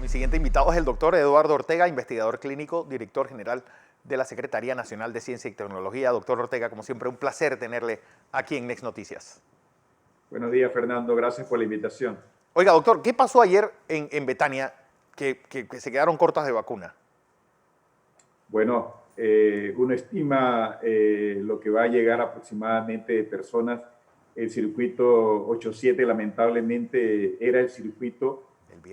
Mi siguiente invitado es el doctor Eduardo Ortega, investigador clínico, director general de la Secretaría Nacional de Ciencia y Tecnología. Doctor Ortega, como siempre, un placer tenerle aquí en Next Noticias. Buenos días, Fernando. Gracias por la invitación. Oiga, doctor, ¿qué pasó ayer en Betania que se quedaron cortas de vacuna? Bueno, uno estima lo que va a llegar aproximadamente de personas. El circuito 87 lamentablemente era el circuito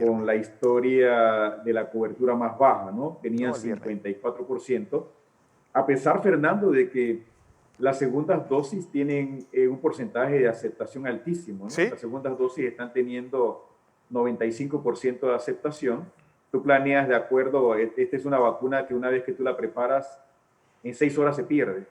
con la historia de la cobertura más baja, ¿no? Tenían 54%. A pesar, Fernando, de que las segundas dosis tienen un porcentaje de aceptación altísimo, ¿no? ¿Sí? Las segundas dosis están teniendo 95% de aceptación. Tú planeas de acuerdo, esta es una vacuna que una vez que tú la preparas, en 6 horas se pierde.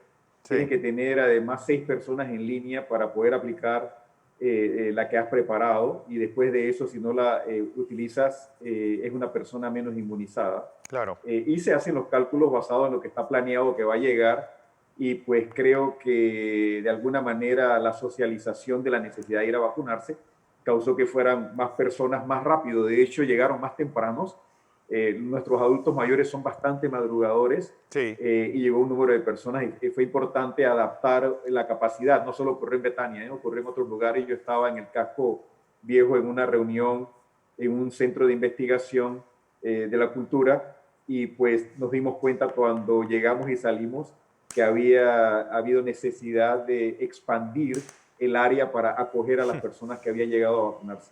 Sí. Tienes que tener además 6 personas en línea para poder aplicar la que has preparado, y después de eso, si no la utilizas, es una persona menos inmunizada. Claro. Y se hacen los cálculos basados en lo que está planeado que va a llegar, y pues creo que de alguna manera la socialización de la necesidad de ir a vacunarse causó que fueran más personas más rápido. De hecho, llegaron más tempranos. Nuestros adultos mayores son bastante madrugadores. Sí. Y llegó un número de personas, y fue importante adaptar la capacidad. No solo ocurrió en Betania, ocurrió en otros lugares. Yo estaba en el casco viejo en una reunión en un centro de investigación de la cultura, y pues nos dimos cuenta cuando llegamos y salimos que había habido necesidad de expandir el área para acoger a las personas que habían llegado a vacunarse.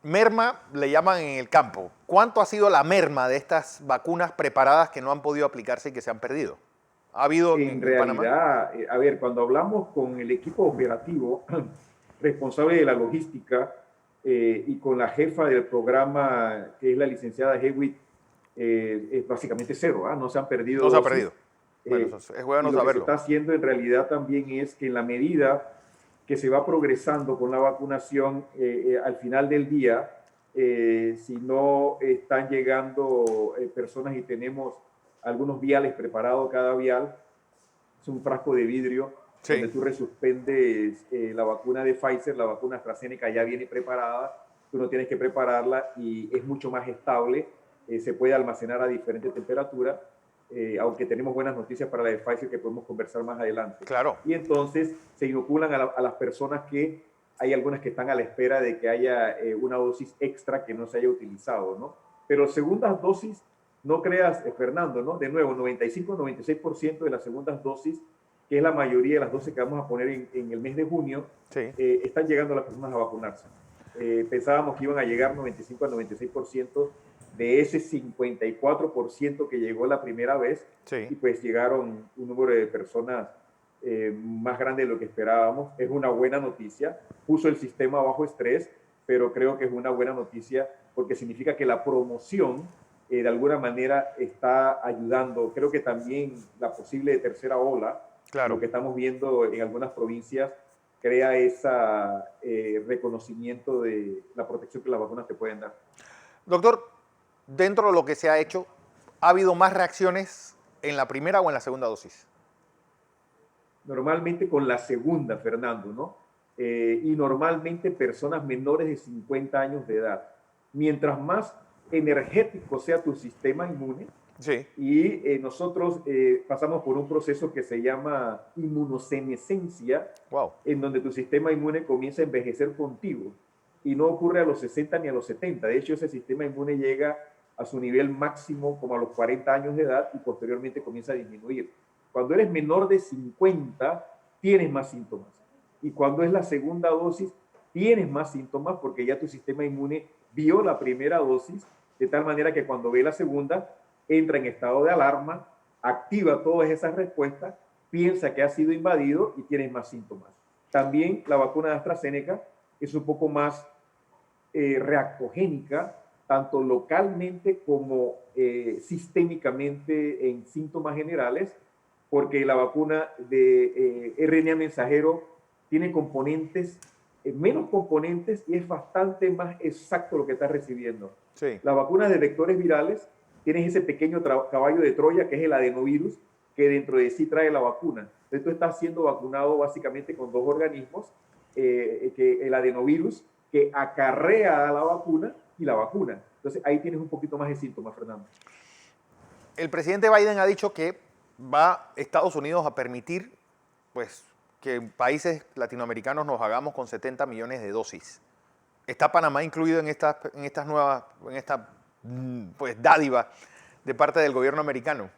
Merma le llaman en el campo. ¿Cuánto ha sido la merma de estas vacunas preparadas que no han podido aplicarse y que se han perdido? ¿Ha habido en Panamá? realidad, a ver, cuando hablamos con el equipo operativo responsable de la logística y con la jefa del programa, que es la licenciada Hewitt, es básicamente cero, no se han perdido No se ha dosis. perdido. Bueno, es bueno y lo que se saberlo. está haciendo en realidad también es que en la medida que se va progresando con la vacunación, al final del día, si no están llegando personas y tenemos algunos viales preparados, cada vial es un frasco de vidrio, Sí. donde tú resuspendes la vacuna de Pfizer, la vacuna AstraZeneca ya viene preparada, tú no tienes que prepararla y es mucho más estable, se puede almacenar a diferentes temperaturas, aunque tenemos buenas noticias para la de Pfizer que podemos conversar más adelante. Claro. Y entonces se inoculan a las personas que hay algunas que están a la espera de que haya una dosis extra que no se haya utilizado, ¿no? Pero segundas dosis, no creas, Fernando, ¿no? De nuevo, 95-96% de las segundas dosis, que es la mayoría de las dosis que vamos a poner en el mes de junio, Sí. están llegando las personas a vacunarse. Pensábamos que iban a llegar 95-96% de ese 54% que llegó la primera vez, Sí. y pues llegaron un número de personas más grande de lo que esperábamos. Es una buena noticia, puso el sistema bajo estrés, pero creo que es una buena noticia porque significa que la promoción de alguna manera está ayudando. Creo que también la posible tercera ola, Claro. lo que estamos viendo en algunas provincias, crea ese reconocimiento de la protección que las vacunas te pueden dar. Doctor, dentro de lo que se ha hecho, ¿ha habido más reacciones en la primera o en la segunda dosis? Normalmente con la segunda, Fernando, ¿no? Y normalmente personas menores de 50 años de edad. Mientras más energético sea tu sistema inmune, Sí. y nosotros pasamos por un proceso que se llama inmunosenescencia, Wow. en donde tu sistema inmune comienza a envejecer contigo, y no ocurre a los 60 ni a los 70. De hecho, ese sistema inmune llega a su nivel máximo como a los 40 años de edad y posteriormente comienza a disminuir. Cuando eres menor de 50, tienes más síntomas. Y cuando es la segunda dosis, tienes más síntomas porque ya tu sistema inmune vio la primera dosis, de tal manera que cuando ve la segunda, entra en estado de alarma, activa todas esas respuestas, piensa que ha sido invadido y tienes más síntomas. También la vacuna de AstraZeneca es un poco más reactogénica, tanto localmente como sistémicamente en síntomas generales, porque la vacuna de RNA mensajero tiene componentes, menos componentes, y es bastante más exacto lo que estás recibiendo. Sí. Las vacunas de vectores virales tienen ese pequeño caballo de Troya, que es el adenovirus, que dentro de sí trae la vacuna. Entonces tú estás siendo vacunado básicamente con dos organismos, que el adenovirus, que acarrea a la vacuna, y la vacuna. Entonces ahí tienes un poquito más de síntomas, Fernando. El presidente Biden ha dicho que va Estados Unidos a permitir pues, que países latinoamericanos nos hagamos con 70 millones de dosis. ¿Está Panamá incluido en esta pues, dádiva de parte del gobierno americano?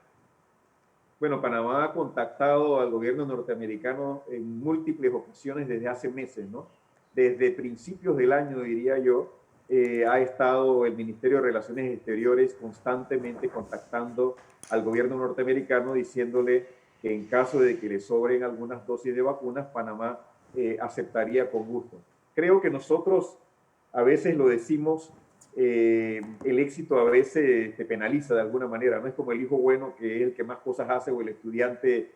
Bueno, Panamá ha contactado al gobierno norteamericano en múltiples ocasiones desde hace meses, ¿no? Desde principios del año, diría yo, ha estado el Ministerio de Relaciones Exteriores constantemente contactando al gobierno norteamericano diciéndole que en caso de que le sobren algunas dosis de vacunas, Panamá aceptaría con gusto. Creo que nosotros a veces lo decimos, el éxito a veces te penaliza de alguna manera, no es como el hijo bueno que es el que más cosas hace o el estudiante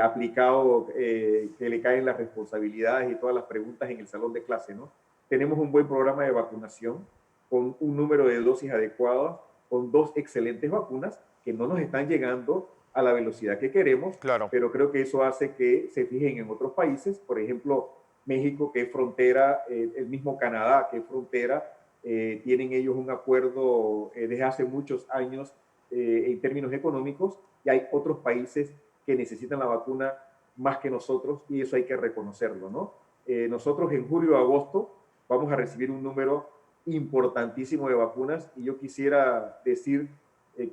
aplicado que le caen las responsabilidades y todas las preguntas en el salón de clase, ¿no? Tenemos un buen programa de vacunación con un número de dosis adecuadas, con 2 excelentes vacunas que no nos están llegando a la velocidad que queremos, claro. Pero creo que eso hace que se fijen en otros países, por ejemplo, México, que es frontera, el mismo Canadá, que es frontera, tienen ellos un acuerdo desde hace muchos años en términos económicos, y hay otros países que necesitan la vacuna más que nosotros, y eso hay que reconocerlo, ¿no? Nosotros en julio o agosto vamos a recibir un número importantísimo de vacunas, y yo quisiera decir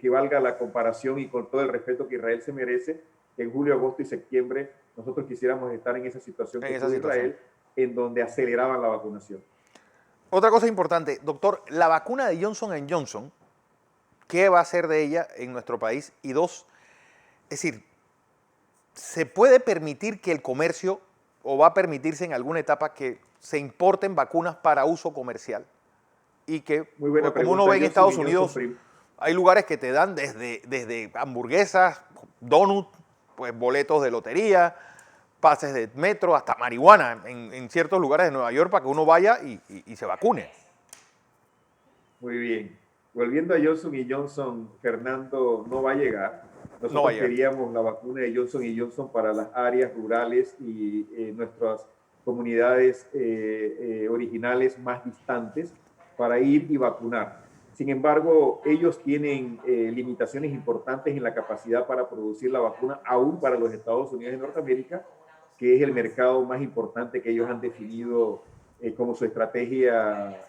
que valga la comparación y con todo el respeto que Israel se merece, que en julio, agosto y septiembre nosotros quisiéramos estar en esa situación que tuvo Israel, en donde aceleraban la vacunación. Otra cosa importante, doctor, la vacuna de Johnson & Johnson, ¿qué va a hacer de ella en nuestro país? Y 2, es decir, ¿se puede permitir que el comercio, o va a permitirse en alguna etapa que se importen vacunas para uso comercial? Y que, pues, como uno ve en Estados Unidos, hay lugares que te dan desde hamburguesas, donuts, pues boletos de lotería, pases de metro, hasta marihuana en ciertos lugares de Nueva York para que uno vaya y se vacune. Muy bien. Volviendo a Johnson & Johnson, Fernando, no va a llegar. Nosotros queríamos la vacuna de Johnson & Johnson para las áreas rurales y nuestras comunidades originales más distantes para ir y vacunar. Sin embargo, ellos tienen limitaciones importantes en la capacidad para producir la vacuna, aún para los Estados Unidos de Norteamérica, que es el mercado más importante que ellos han definido como su estrategia,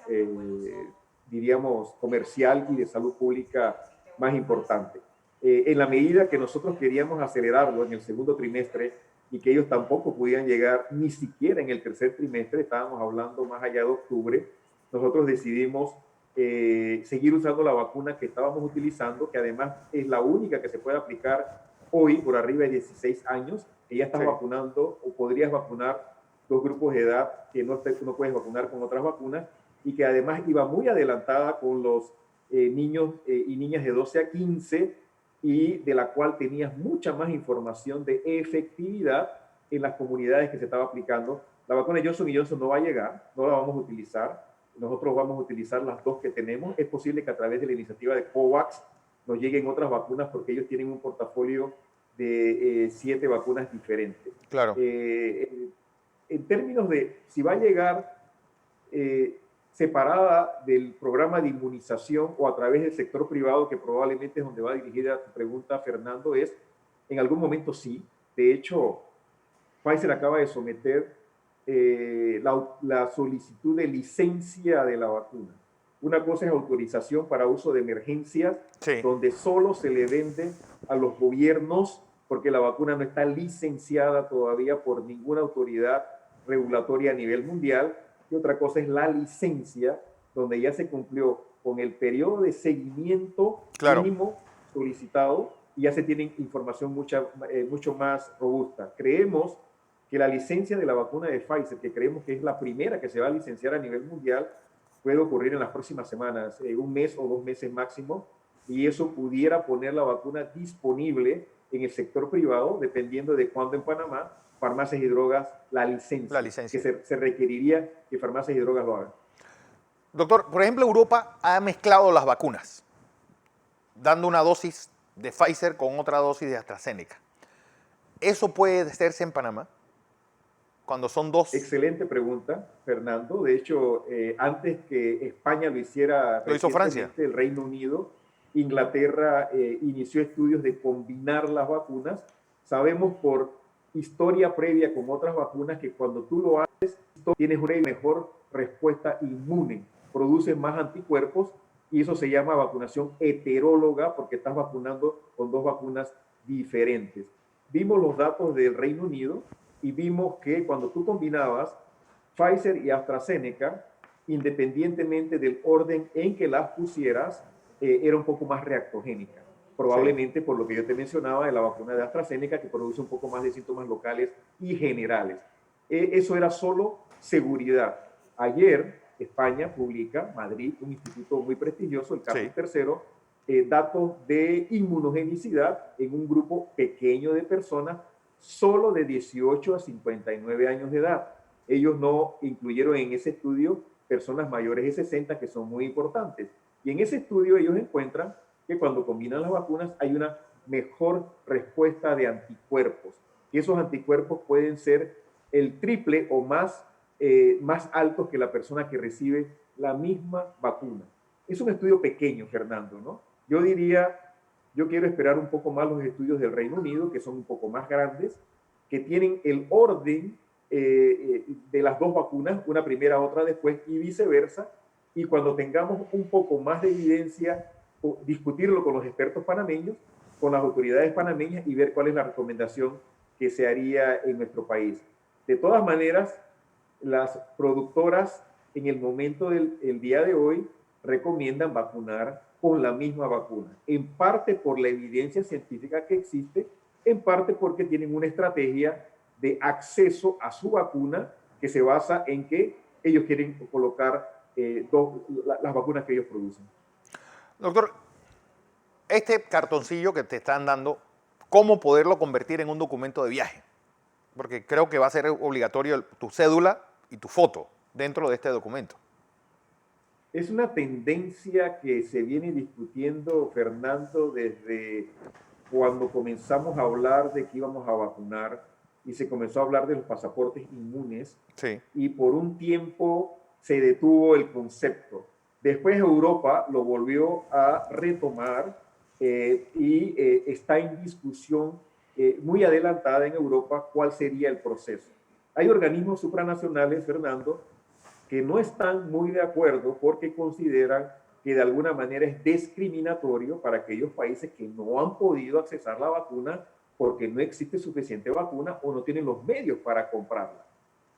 diríamos, comercial y de salud pública más importante. En la medida que nosotros queríamos acelerarlo en el segundo trimestre y que ellos tampoco podían llegar ni siquiera en el tercer trimestre, estábamos hablando más allá de octubre, nosotros decidimos seguir usando la vacuna que estábamos utilizando, que además es la única que se puede aplicar hoy por arriba de 16 años, que ya estás vacunando o podrías vacunar 2 grupos de edad que no puedes vacunar con otras vacunas, y que además iba muy adelantada con los niños y niñas de 12 a 15, y de la cual tenías mucha más información de efectividad en las comunidades que se estaba aplicando. La vacuna Johnson & Johnson no va a llegar, no la vamos a utilizar. Nosotros vamos a utilizar las 2 que tenemos. Es posible que a través de la iniciativa de COVAX nos lleguen otras vacunas, porque ellos tienen un portafolio de 7 vacunas diferentes. Claro. En términos de si va a llegar separada del programa de inmunización o a través del sector privado, que probablemente es donde va dirigida tu pregunta, Fernando, es en algún momento sí. De hecho, Pfizer acaba de someter la solicitud de licencia de la vacuna. Una cosa es autorización para uso de emergencias, donde solo se le vende a los gobiernos, porque la vacuna no está licenciada todavía por ninguna autoridad regulatoria a nivel mundial. Y otra cosa es la licencia, donde ya se cumplió con el periodo de seguimiento mínimo solicitado y ya se tiene información mucho más robusta. Creemos que la licencia de la vacuna de Pfizer, que creemos que es la primera que se va a licenciar a nivel mundial, puede ocurrir en las próximas semanas, 1 mes o 2 meses máximo, y eso pudiera poner la vacuna disponible en el sector privado, dependiendo de cuándo en Panamá Farmacias y Drogas la licencia. Que se requeriría que Farmacias y Drogas lo hagan. Doctor, por ejemplo, Europa ha mezclado las vacunas, dando una dosis de Pfizer con otra dosis de AstraZeneca. ¿Eso puede hacerse en Panamá? cuando son dos? Excelente pregunta, Fernando. De hecho, antes que España lo hiciera Lo hizo Francia. recientemente, el Reino Unido, Inglaterra inició estudios de combinar las vacunas. Sabemos por historia previa con otras vacunas que cuando tú lo haces, tienes una mejor respuesta inmune, produces más anticuerpos y eso se llama vacunación heteróloga porque estás vacunando con dos vacunas diferentes. Vimos los datos del Reino Unido y vimos que cuando tú combinabas Pfizer y AstraZeneca, independientemente del orden en que las pusieras, era un poco más reactogénica. Probablemente por lo que yo te mencionaba de la vacuna de AstraZeneca, que produce un poco más de síntomas locales y generales. Eso era solo seguridad. Ayer, España publica, Madrid, un instituto muy prestigioso, el Carlos III, datos de inmunogenicidad en un grupo pequeño de personas solo de 18 a 59 años de edad. Ellos no incluyeron en ese estudio personas mayores de 60 que son muy importantes. Y en ese estudio ellos encuentran que cuando combinan las vacunas hay una mejor respuesta de anticuerpos. Y esos anticuerpos pueden ser el triple o más altos que la persona que recibe la misma vacuna. Es un estudio pequeño, Fernando, ¿no? Yo diría, yo quiero esperar un poco más los estudios del Reino Unido, que son un poco más grandes, que tienen el orden de las dos vacunas, una primera, otra después, y viceversa. Y cuando tengamos un poco más de evidencia, discutirlo con los expertos panameños, con las autoridades panameñas y ver cuál es la recomendación que se haría en nuestro país. De todas maneras, las productoras en el momento del día de hoy recomiendan vacunar con la misma vacuna, en parte por la evidencia científica que existe, en parte porque tienen una estrategia de acceso a su vacuna que se basa en que ellos quieren colocar las vacunas que ellos producen. Doctor, este cartoncillo que te están dando, ¿cómo poderlo convertir en un documento de viaje? Porque creo que va a ser obligatorio tu cédula y tu foto dentro de este documento. Es una tendencia que se viene discutiendo, Fernando, desde cuando comenzamos a hablar de que íbamos a vacunar y se comenzó a hablar de los pasaportes inmunes. Sí. Y por un tiempo se detuvo el concepto. Después Europa lo volvió a retomar y está en discusión muy adelantada en Europa cuál sería el proceso. Hay organismos supranacionales, Fernando, que no están muy de acuerdo porque consideran que de alguna manera es discriminatorio para aquellos países que no han podido accesar la vacuna porque no existe suficiente vacuna o no tienen los medios para comprarla.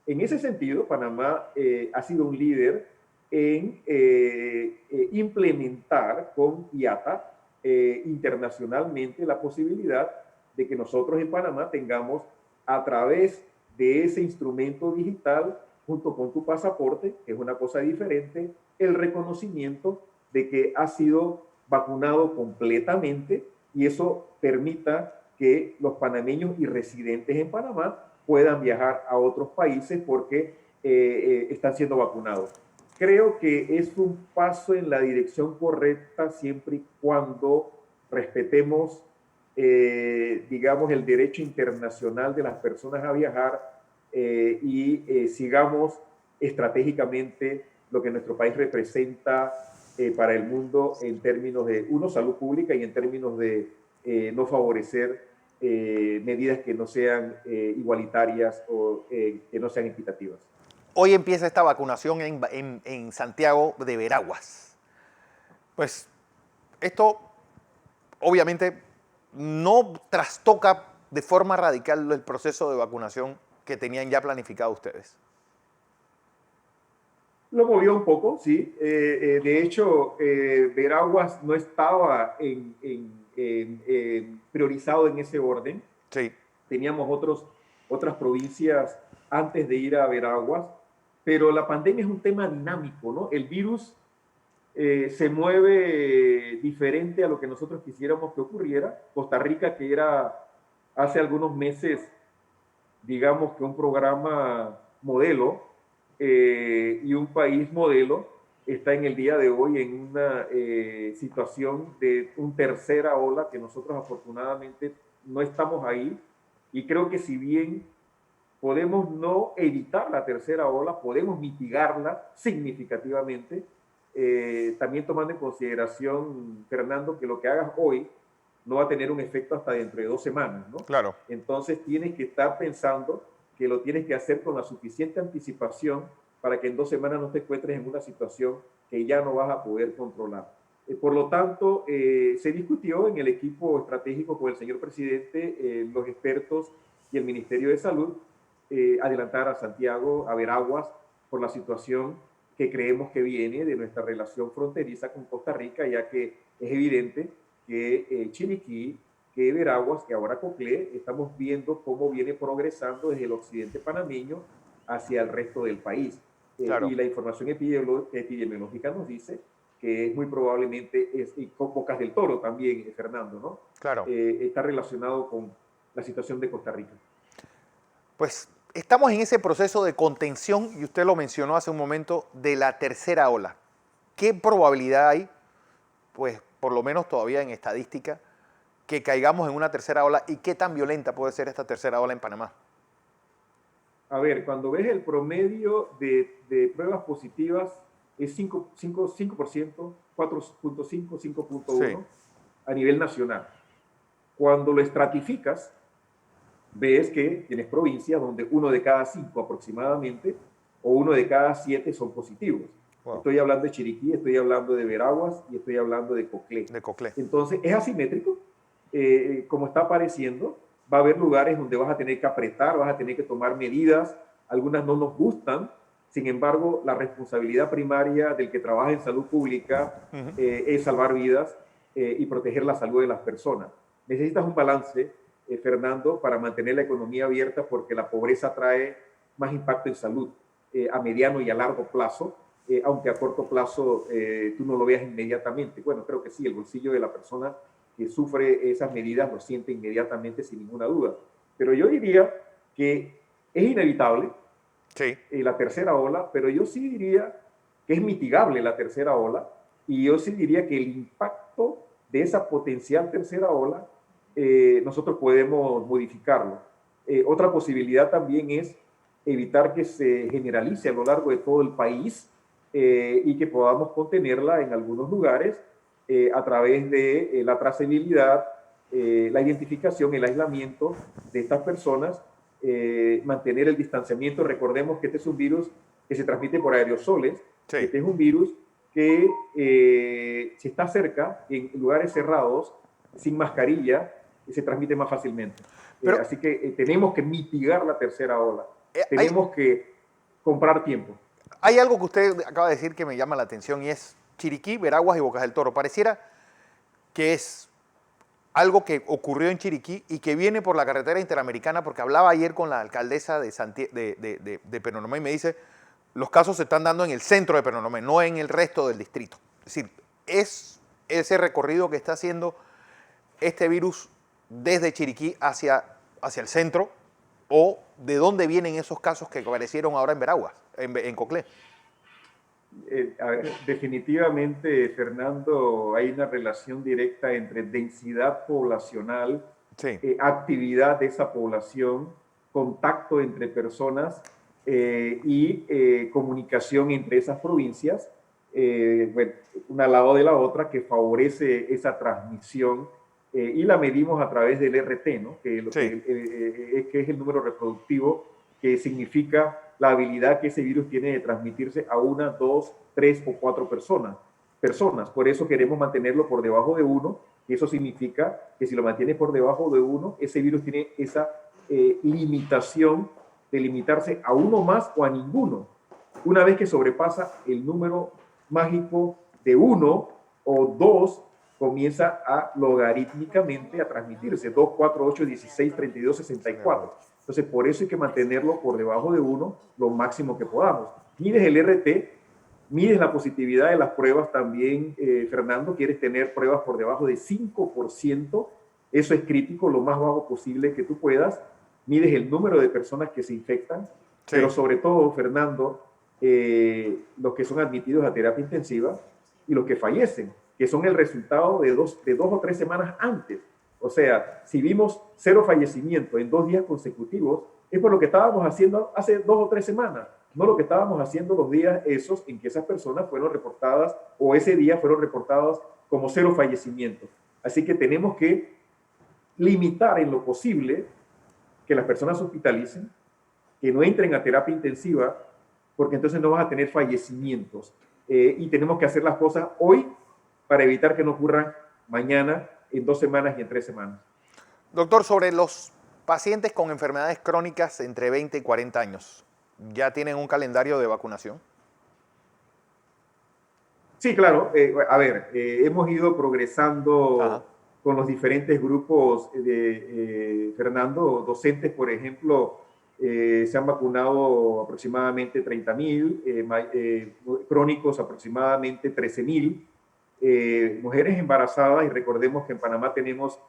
En ese sentido, Panamá ha sido un líder en implementar con IATA internacionalmente la posibilidad de que nosotros en Panamá tengamos a través de ese instrumento digital junto con tu pasaporte, que es una cosa diferente, el reconocimiento de que has sido vacunado completamente y eso permita que los panameños y residentes en Panamá puedan viajar a otros países porque están siendo vacunados. Creo que es un paso en la dirección correcta siempre y cuando respetemos, digamos, el derecho internacional de las personas a viajar y sigamos estratégicamente lo que nuestro país representa para el mundo en términos de, uno, salud pública y en términos de no favorecer medidas que no sean igualitarias o que no sean equitativas. Hoy empieza esta vacunación en Santiago de Veraguas. Pues esto obviamente no trastoca de forma radical el proceso de vacunación que tenían ya planificado ustedes. Lo movió un poco, sí. De hecho, Veraguas no estaba priorizado en ese orden. Sí. Teníamos otras provincias antes de ir a Veraguas, pero la pandemia es un tema dinámico, ¿no? El virus se mueve diferente a lo que nosotros quisiéramos que ocurriera. Costa Rica, que era hace algunos meses, digamos que un programa modelo y un país modelo, está en el día de hoy en una situación de una tercera ola que nosotros afortunadamente no estamos ahí. Y creo que si bien podemos no evitar la tercera ola, podemos mitigarla significativamente, también tomando en consideración, Fernando, que lo que hagas hoy no va a tener un efecto hasta dentro de 2 semanas, ¿no? Claro. Entonces tienes que estar pensando que lo tienes que hacer con la suficiente anticipación para que en 2 semanas no te encuentres en una situación que ya no vas a poder controlar. Por lo tanto, se discutió en el equipo estratégico con el señor presidente, los expertos y el Ministerio de Salud, adelantar a Santiago, a Veraguas, por la situación que creemos que viene de nuestra relación fronteriza con Costa Rica, ya que es evidente que Chiriquí, que Veraguas, que ahora Coclé, estamos viendo cómo viene progresando desde el occidente panameño hacia el resto del país. Claro. Y la información epidemiológica nos dice que es muy probablemente, y con Bocas del Toro también, Fernando, ¿no? Claro. Está relacionado con la situación de Costa Rica. Pues estamos en ese proceso de contención, y usted lo mencionó hace un momento, de la tercera ola. ¿Qué probabilidad hay, pues por lo menos todavía en estadística, que caigamos en una tercera ola, y qué tan violenta puede ser esta tercera ola en Panamá? A ver, cuando ves el promedio de pruebas positivas es 5%, 4.5, 5.1 Sí. a nivel nacional. Cuando lo estratificas, ves que tienes provincias donde 1 de cada 5 aproximadamente o 1 de cada 7 son positivos. Wow. Estoy hablando de Chiriquí, estoy hablando de Veraguas y estoy hablando de Coclé. De Coclé. Entonces, es asimétrico, como está apareciendo. Va a haber lugares donde vas a tener que apretar, vas a tener que tomar medidas, algunas no nos gustan, sin embargo, la responsabilidad primaria del que trabaja en salud pública es salvar vidas y proteger la salud de las personas. Necesitas un balance, Fernando, para mantener la economía abierta, porque la pobreza trae más impacto en salud a mediano y a largo plazo, aunque a corto plazo tú no lo veas inmediatamente. Bueno, creo que sí, el bolsillo de la persona que sufre esas medidas lo siente inmediatamente sin ninguna duda. Pero yo diría que es inevitable Sí. La tercera ola, pero yo sí diría que es mitigable la tercera ola, y yo sí diría que el impacto de esa potencial tercera ola nosotros podemos modificarlo. Otra posibilidad también es evitar que se generalice a lo largo de todo el país y que podamos contenerla en algunos lugares a través de la trazabilidad, la identificación, el aislamiento de estas personas, mantener el distanciamiento. Recordemos que este es un virus que se transmite por aerosoles. Sí. Este es un virus que si está cerca, en lugares cerrados, sin mascarilla, se transmite más fácilmente. Pero, así que tenemos que mitigar la tercera ola. Tenemos que comprar tiempo. Hay algo que usted acaba de decir que me llama la atención, y es Chiriquí, Veraguas y Bocas del Toro. Pareciera que es algo que ocurrió en Chiriquí y que viene por la carretera interamericana, porque hablaba ayer con la alcaldesa de Penonomé y me dice, los casos se están dando en el centro de Penonomé, no en el resto del distrito. Es decir, es ese recorrido que está haciendo este virus desde Chiriquí hacia el centro, o de dónde vienen esos casos que aparecieron ahora en Veraguas, en Coclé. Definitivamente, Fernando, hay una relación directa entre densidad poblacional, Sí. Actividad de esa población, contacto entre personas y comunicación entre esas provincias, bueno, una al lado de la otra, que favorece esa transmisión y la medimos a través del RT, ¿no? que es el número reproductivo, que significa la habilidad que ese virus tiene de transmitirse a 1, 2, 3 o 4 personas. Por eso queremos mantenerlo por debajo de 1, y eso significa que si lo mantienes por debajo de 1, ese virus tiene esa limitación de limitarse a uno más o a ninguno. Una vez que sobrepasa el número mágico de 1 o 2, comienza a logarítmicamente a transmitirse. 2, 4, 8, 16, 32, 64. Entonces, por eso hay que mantenerlo por debajo de 1 lo máximo que podamos. Mides el RT, mides la positividad de las pruebas también, Fernando. Quieres tener pruebas por debajo de 5%. Eso es crítico, lo más bajo posible que tú puedas. Mides el número de personas que se infectan, pero sobre todo, Fernando, los que son admitidos a terapia intensiva y los que fallecen, que son el resultado de dos o 3 semanas antes. O sea, si vimos 0 fallecimientos en 2 días consecutivos, es por lo que estábamos haciendo hace 2 o 3 semanas, no lo que estábamos haciendo los días esos en que esas personas fueron reportadas o ese día fueron reportadas como 0 fallecimientos. Así que tenemos que limitar en lo posible que las personas se hospitalicen, que no entren a terapia intensiva, porque entonces no vas a tener fallecimientos. Y tenemos que hacer las cosas hoy para evitar que no ocurran mañana, en 2 semanas y en 3 semanas. Doctor, sobre los pacientes con enfermedades crónicas entre 20 y 40 años, ¿ya tienen un calendario de vacunación? Sí, claro. Hemos ido progresando Ajá. con los diferentes grupos de Fernando. Docentes, por ejemplo, se han vacunado aproximadamente 30,000, crónicos aproximadamente 13,000, mujeres embarazadas, y recordemos que en Panamá tenemos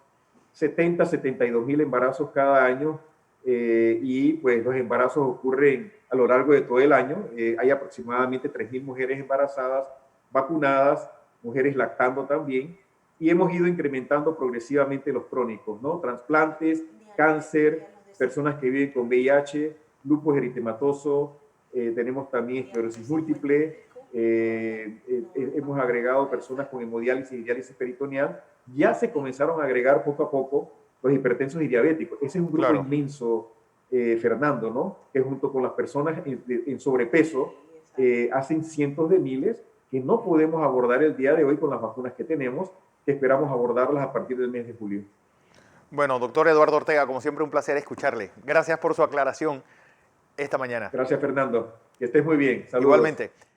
72,000 embarazos cada año, y pues los embarazos ocurren a lo largo de todo el año. Hay aproximadamente 3,000 mujeres embarazadas vacunadas, mujeres lactando también, y hemos ido incrementando progresivamente los crónicos, ¿no? Trasplantes, cáncer, personas que viven con VIH, lupus eritematoso, tenemos también esclerosis múltiple, hemos agregado personas con hemodiálisis y diálisis peritoneal. Ya se comenzaron a agregar poco a poco los hipertensos y diabéticos. Ese es un grupo inmenso, Fernando, ¿no? Que junto con las personas en sobrepeso hacen cientos de miles que no podemos abordar el día de hoy con las vacunas que tenemos, que esperamos abordarlas a partir del mes de julio. Bueno, doctor Eduardo Ortega, como siempre un placer escucharle. Gracias por su aclaración esta mañana. Gracias, Fernando. Que estés muy bien. Saludos. Igualmente.